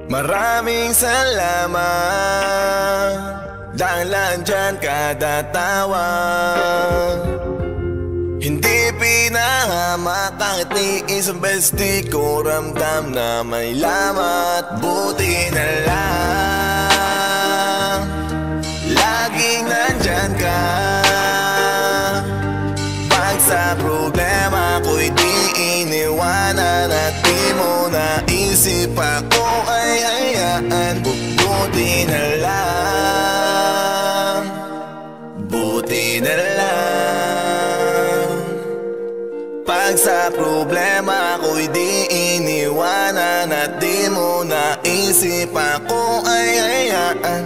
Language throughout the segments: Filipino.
Maraming salamat dahil nandyan kada tawag. Hindi pinahamak kahit ni isang beses di ko ramdam na may lamat. Buti na lang laging nandyan ka. Pag sa problema ko'y di iniwanan at di mo naisip ako ay hayaan. Buti na lang, buti na lang. Pag sa problema ko'y di iniwanan at di mo naisip ako ay hayaan.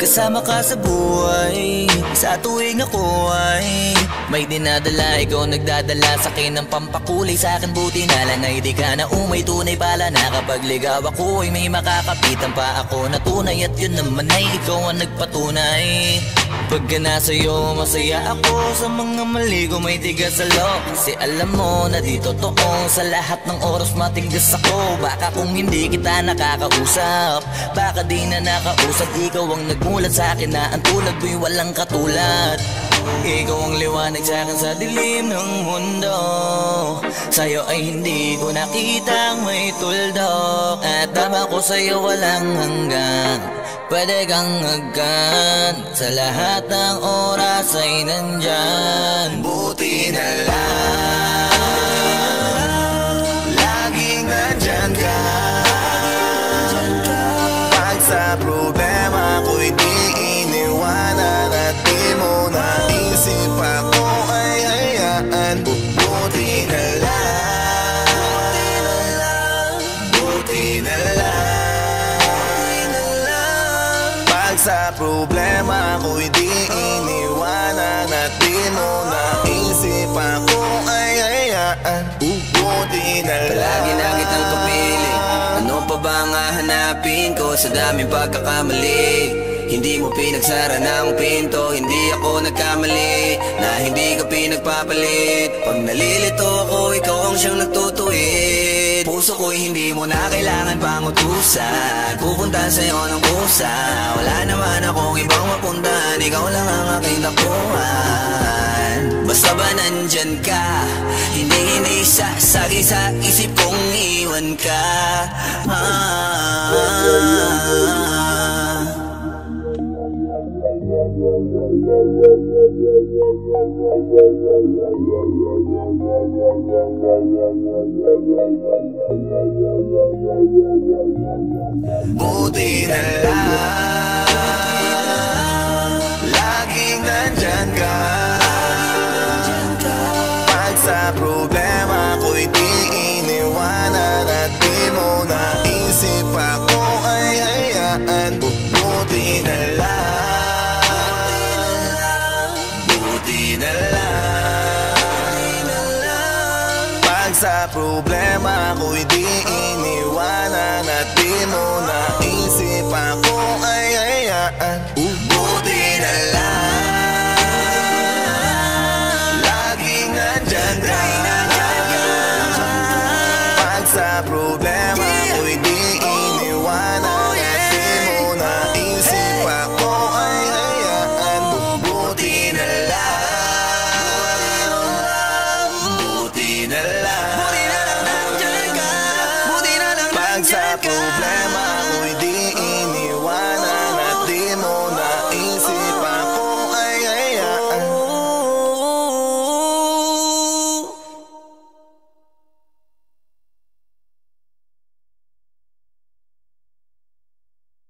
Kasama ka sa buhay, sa tuwing ako ay may dinadala, ikaw nagdadala sa akin ng pampakulay. Sa akin buti na lang ay di ka na umay, tunay pala na kapag ligaw ako ay may makakapitan pa ako na tunay. At yun naman ay ikaw ang nagpatunay. Pagka nasa'yo masaya ako, sa mga mali ko may tigas sa loob. Kasi alam mo na di totoo, sa lahat ng oras matigas ako. Baka kung hindi kita nakakausap, baka di na nakausap. Ikaw ang nagmulat sa akin na ang tulad mo'y walang katulad. Ikaw ang liwanag sa'kin sa dilim ng mundo. Sa'yo ay hindi ko nakitang may tuldok. At tama ko sa'yo walang hanggan, pwede kang agkan. Sa lahat ng oras ay nandyan. Buti na lang laging nandyan ka. Pag sa problema ko'y di iniwanan at di mo naisip ako ay hayaan. Buti na lang, buti na lang. Pag sa problema ko'y di iniwanan at di mo naisip ako ay hayaan. Buti na lang. Palagi na kitang kapiling, ano pa ba ang hahanapin ko sa daming pagkakamali? Hindi mo pinagsara ng pinto, hindi ako nagkamali na hindi ka pinagpapalit. Pag nalilito ako, ikaw ang siyang nagtutuwid. Puso ko'y hindi mo na kailangan pang utusan, pupunta sa'yo ng pusa. Wala naman akong ibang mapuntahan, ikaw lang ang aking nakuhan. Basta ba nandyan ka, hindi sasagi sa isip kong iwan ka. Buti na lang laging nandyan ka. Pag sa problema ko'y di iniwanan at di mo naisip ako ay hayaan. Buti na lang, buti na lang. Pag sa problema ko'y di iniwanan at di mo naisip ako ay hayaan. Buti na lang laging nandyan ka. Pag sa problema ko'y di iniwanan at di mo naisip ako ay hayaan. Buti na lang, buti na lang. Pag sa problema ko'y di